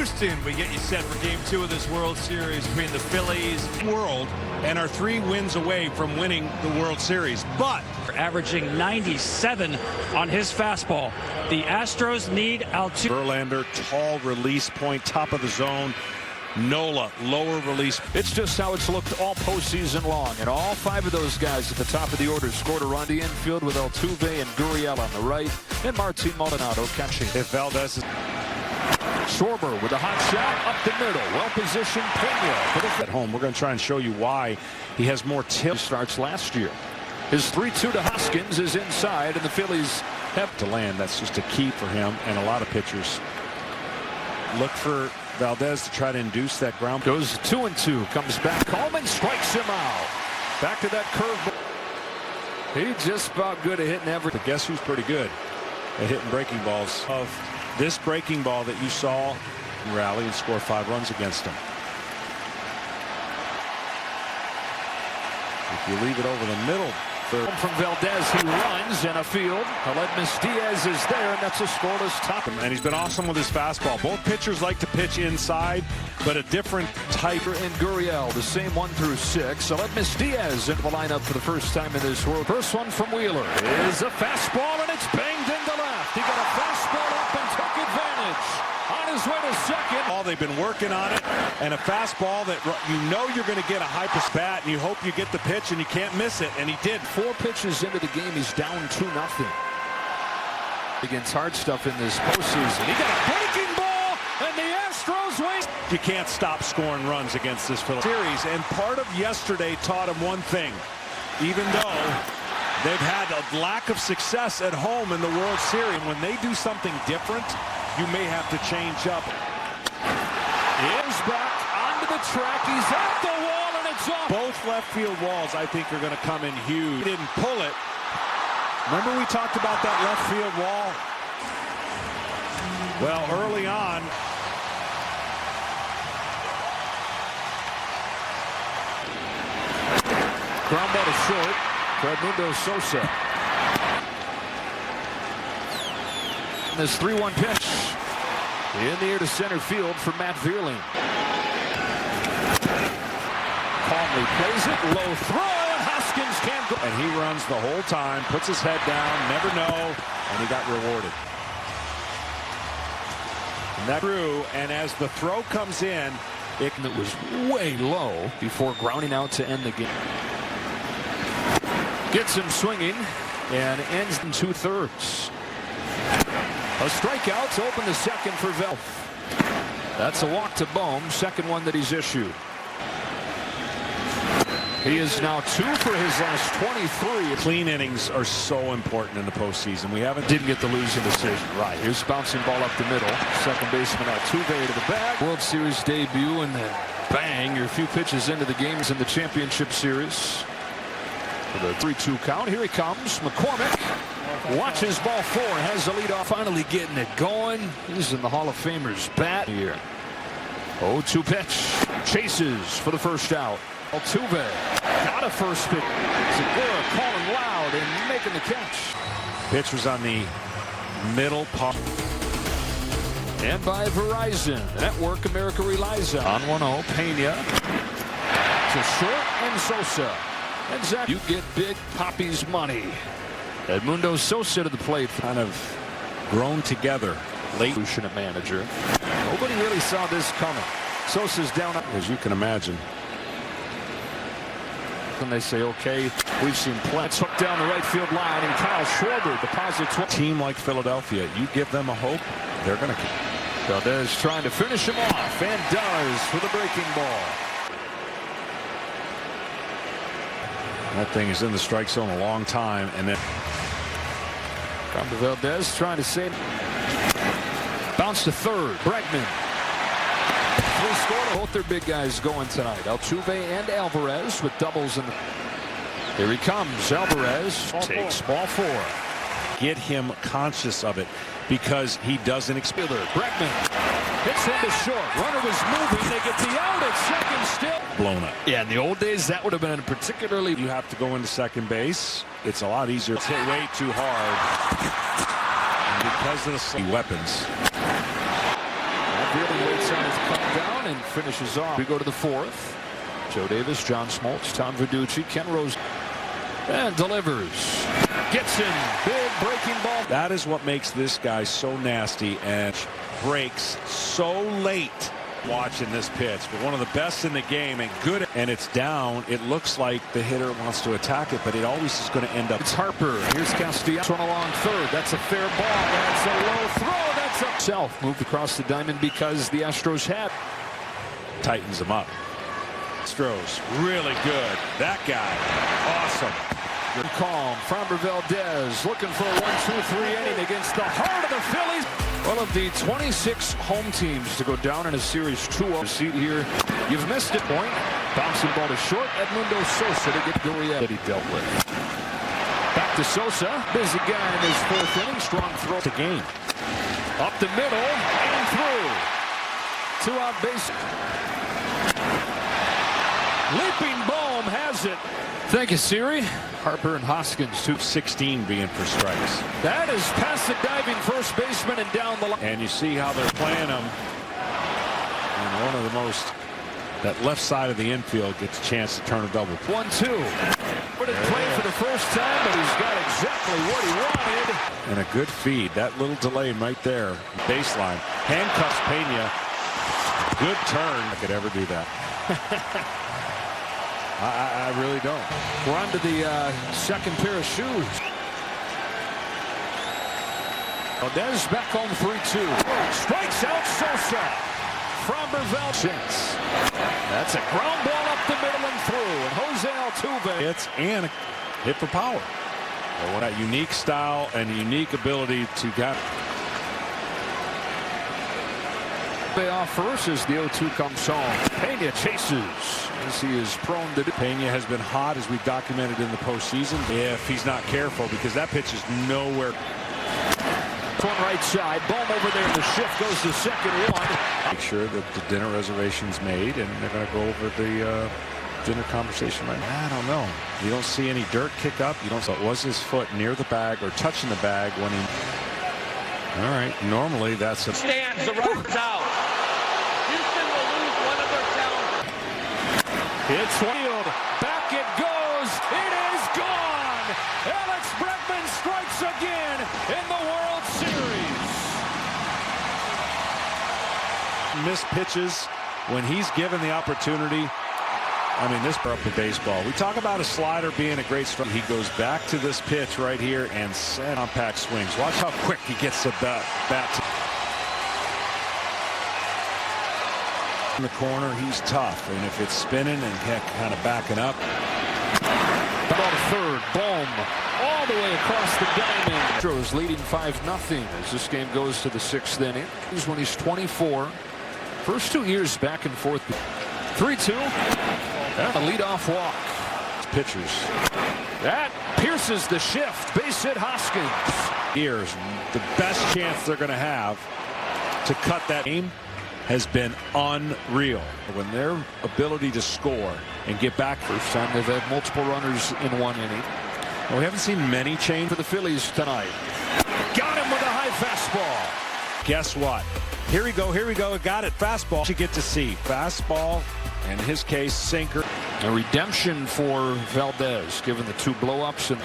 Houston, we get you set for Game 2 of this World Series between the Phillies world and are 3 wins away from winning the World Series. But averaging 97 on his fastball. The Astros need Altuve. Verlander, tall release point, top of the zone. Nola, lower release. It's just how it's looked all postseason long, and all 5 of those guys at the top of the order scored a run. The infield with Altuve and Gurriel on the right, and Martin Maldonado catching. If Valdez is Schwarber with a hot shot up the middle, well-positioned Pena at home, we're going to try and show you why he has more tilt. Starts last year. His 3-2 to Hoskins is inside, and the Phillies have to land. That's just a key for him, and a lot of pitchers look for Valdez to try to induce that ground. Goes 2-2, comes back home and strikes him out. Back to that curveball. He's just about good at hitting every. But guess who's pretty good at hitting breaking balls? Of this breaking ball that you saw rally and score 5 runs against him. If you leave it over the middle. From Valdez, he runs in a field. Aledmus Diaz is there, and that's a scoreless top. And he's been awesome with his fastball. Both pitchers like to pitch inside, but a different type. And Gurriel, the same 1 through 6. Aledmus Diaz into the lineup for the first time in this world. First one from Wheeler is a fastball, and it's banged into left. He got a fastball up and took advantage. On his way to second. They've been working on it, and a fastball that you know you're going to get a hyper spat, and you hope you get the pitch, and you can't miss it, and he did. 4 pitches into the game, he's down 2-0. Against hard stuff in this postseason. He got a breaking ball, and the Astros win. You can't stop scoring runs against this Phillies series, and part of yesterday taught him one thing. Even though they've had a lack of success at home in the World Series, and when they do something different, you may have to change up. He's back onto the track. He's at the wall, and it's off. Both left field walls, I think, are going to come in huge. He didn't pull it. Remember we talked about that left field wall? Well, early on. Ground ball to short. Edmundo Sosa. This 3-1 pitch. In the air to center field for Matt Vierling. Calmly plays it, low throw, and Hoskins can't go. And he runs the whole time, puts his head down, never know, and he got rewarded. And that threw, and as the throw comes in, it was way low before grounding out to end the game. Gets him swinging and ends in 2/3. A strikeout to open the second for Velf. That's a walk to Bohm, second one that he's issued. He is now 2 for his last 23. Clean innings are so important in the postseason. We Didn't get the losing decision. Right. Here's bouncing ball up the middle. Second baseman Altuve to the bag. World Series debut, and then bang, you're a few pitches into the games in the championship series. For the 3-2 count, here he comes. McCormick watches ball 4, has the lead off, finally getting it going. He's in the Hall of Famer's bat here. 0-2 pitch. Chases for the first out. Altuve got a first pitch. Segura calling loud and making the catch. Pitch was on the middle part. And by Verizon, the network America relies on. On 1-0, Pena to short and Sosa. And Zach, you get Big Papi's money. Edmundo Sosa to the plate. Kind of grown together. Late at manager. Nobody really saw this coming. Sosa's down. As you can imagine. And they say, okay, we've seen Plants hook down the right field line, and Kyle Schwarber deposits. A team like Philadelphia, you give them a hope, they're going to. Valdez trying to finish him off, and does for the breaking ball. That thing is in the strike zone a long time, and then come to Valdez trying to save. Bounce to third. Bregman. 3 scored. Both their big guys going tonight. Altuve and Alvarez with doubles in the. Here he comes. Alvarez takes ball 4. Get him conscious of it because he doesn't expect. Bregman hits into short. Runner was moving. They get the out at second still. Blown up. Yeah, in the old days, that would have been particularly. You have to go into second base. It's a lot easier. It's hit way too hard. And because of the weapons. That really waits and finishes off. We go to the fourth. Joe Davis, John Smoltz, Tom Verducci, Ken Rose, and delivers. Gets in. Big breaking ball. That is what makes this guy so nasty and breaks so late. Watching this pitch, but one of the best in the game and good, and it's down. It looks like the hitter wants to attack it, but it always is going to end up. It's Harper. Here's Castellanos along third. That's a fair ball. That's a low throw. That's up. Self moved across the diamond because the Astros had. Tightens them up. Astros really good. That guy, awesome. Good calm. Framber Valdez looking for a 1-2-3 inning against the heart of the Phillies. One of the 26 home teams to go down in a series 2-0. Seat here. You've missed it. Point. Bouncing ball to short. Edmundo Sosa to get Gurriel that he dealt with. Back to Sosa. Busy guy in his fourth inning. Strong throw to game. Up the middle and through. 2-out base. Leaping Bohm has it. Thank you, Siri. Harper and Hoskins, 2-16 being for strikes. That is past the diving first baseman and down the line. And you see how they're playing them. And one of the most, that left side of the infield gets a chance to turn a double. 1-2. Put it play for the first time, but he's got exactly what he wanted. And a good feed. That little delay right there. Baseline. Handcuffs Pena. Good turn. I could ever do that. I really don't. We're on to the second pair of shoes. Valdez back home 3-2. Strikes out Sosa. Framber Valdez. That's a ground ball up the middle and through. And Jose Altuve. Hits and a hit for power. That unique style and unique ability to get. Off first as the 0-2 comes home. Pena chases as he is prone to do. Pena has been hot, as we've documented in the postseason, if he's not careful, because that pitch is nowhere. From right side, Bohm over there. The shift goes to second one. Make sure that the dinner reservation's made, and they're going to go over the dinner conversation right now. I don't know. You don't see any dirt kick up. You don't. So was his foot near the bag or touching the bag when he? All right. Normally that's a. Stands, the runner's out. Houston will lose one of their challengers. It's field. Back it goes. It is gone. Alex Bregman strikes again in the World Series. Missed pitches when he's given the opportunity. I mean, this up in baseball. We talk about a slider being a great strike. He goes back to this pitch right here and set compact swings. Watch how quick he gets the bat to in the corner. He's tough, and if it's spinning and kind of backing up. Ball to third. Bohm all the way across the diamond. Astros leading 5-0 as this game goes to the 6th inning. He's when he's 24. First 2 years back and forth. 3-2. And a leadoff walk. Pitchers. That pierces the shift. Base hit Hoskins. Years, the best chance they're going to have to cut that game has been unreal. When their ability to score and get back. First time they've had multiple runners in 1 inning. Well, we haven't seen many change For the Phillies tonight. Got him with a high fastball. Guess what? Here we go. Here we go. Got it. Fastball. You get to see fastball. In his case, sinker. A redemption for Valdez, given the 2 blow-ups. And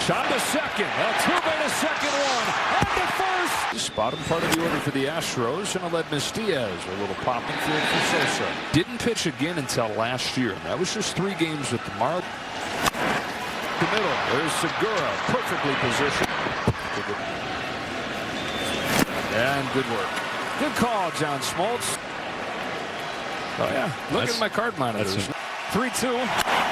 shot to second. Altuve to second one. On to first. Bottom part of the order for the Astros. And Aledmus Diaz, a little popping field for Sosa. Didn't pitch again until last year. That was just 3 games with the Marlins. The middle. There's Segura, perfectly positioned. And good work. Good call, John Smoltz. Oh, yeah. Look at my card monitors. 3-2.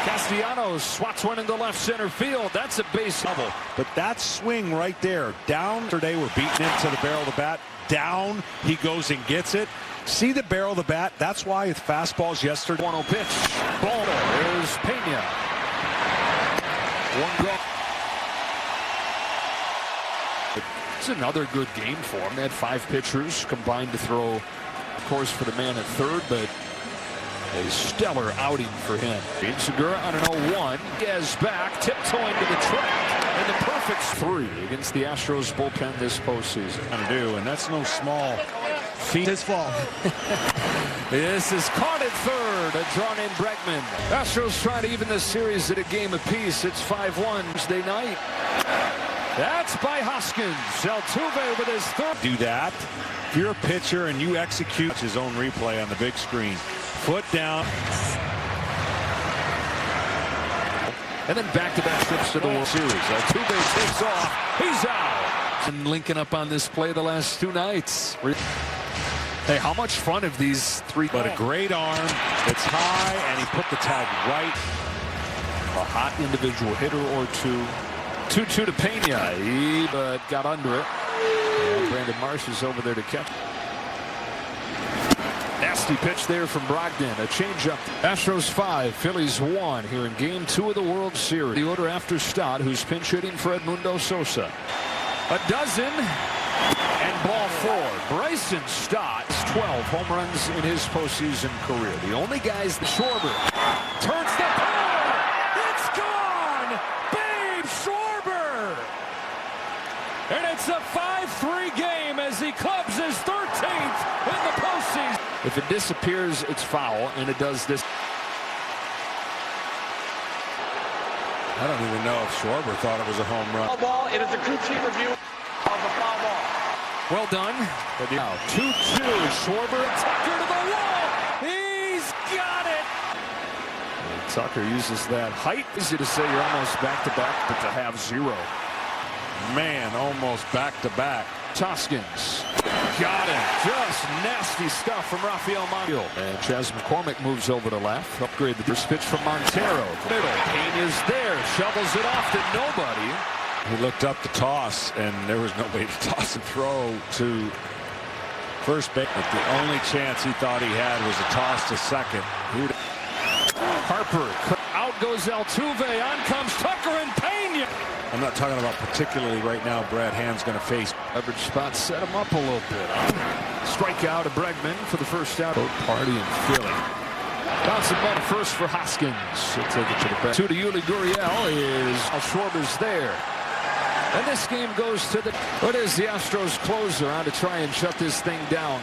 Castellanos swats one into left center field. That's a base double. But that swing right there, down today, we're beating into the barrel of the bat. Down, he goes and gets it. See the barrel of the bat? That's why his fastballs yesterday. 1-0 pitch. Ball. There's Pena. 1 goal. It's another good game for him. They had 5 pitchers combined to throw, of course, for the man at third, but a stellar outing for him. Segura on an 0-1. Diaz back, tiptoeing to the track, and the perfect 3 against the Astros bullpen this postseason. And that's no small feet. His fault. This is caught at third. A drawn in Bregman. Astros trying to even this series at a game apiece. It's 5-1 Tuesday night. That's by Hoskins. Altuve with his third. Do that. If you're a pitcher and you execute his own replay on the big screen, foot down. And then back-to-back trips to the World Series. Altuve takes off. He's out. And linking up on this play the last two nights. Hey, how much fun have these three? But a great arm. It's high, and he put the tag right. A hot individual hitter or two. 2-2 to Pena. He got under it. And Brandon Marsh is over there to catch. Nasty pitch there from Brogdon. A changeup. Astros 5, Phillies 1 here in Game 2 of the World Series. The order after Stott, who's pinch hitting for Edmundo Sosa. A dozen. And ball 4. Bryson Stott has 12 home runs in his postseason career. The only guys, the Schwarber turns the power. It's gone. Babe Schwarber. And it's a 5-3 game as he clubs his 13th in the postseason. If it disappears, it's foul, and it does this. I don't even know if Schwarber thought it was a home run. Foul ball. It is a critique review of the foul ball. Well done. But now 2-2. Schwarber and Tucker to the wall. He's got it. And Tucker uses that height. Easy to say you're almost back-to-back, but to have 0. Man, almost back-to-back. Hoskins. Got it. Just nasty stuff from Rafael Montero. And Chas McCormick moves over to left. Upgrade the first pitch from Montero. Middle. Payne is there. Shovels it off to nobody. He looked up to toss, and there was no way to toss and throw to first base. But the only chance he thought he had was a toss to second. Harper. Out goes Altuve. On comes Tucker and Pena. I'm not talking about particularly right now. Brad Hand's going to face. Average spot set him up a little bit. Strikeout to Bregman for the first out. Both party in Philly. Bouncing ball to first for Hoskins. He'll take it to the back. 2 to Yuli Gurriel is Schwarber's there. And this game goes to the. What is the Astros closer on to try and shut this thing down?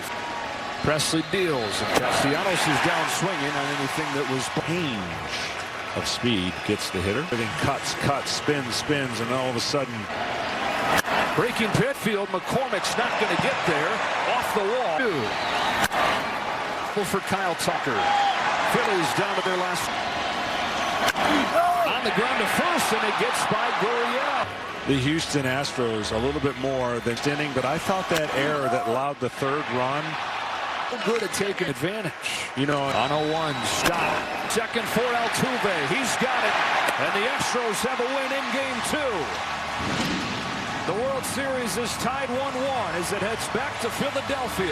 Presley deals. And Castellanos is down swinging on anything that was Range of speed gets the hitter. Everything cuts, spins, and all of a sudden. Breaking Pitfield. McCormick's not going to get there. Off the wall. For Kyle Tucker. Phillies down to their last. On the ground to first, and it gets by Gurriel. The Houston Astros a little bit more than inning, but I thought that error that allowed the third run. Good at taking advantage. You know, on a 1, stop. Second for Altuve. He's got it. And the Astros have a win in Game 2. The World Series is tied 1-1 as it heads back to Philadelphia.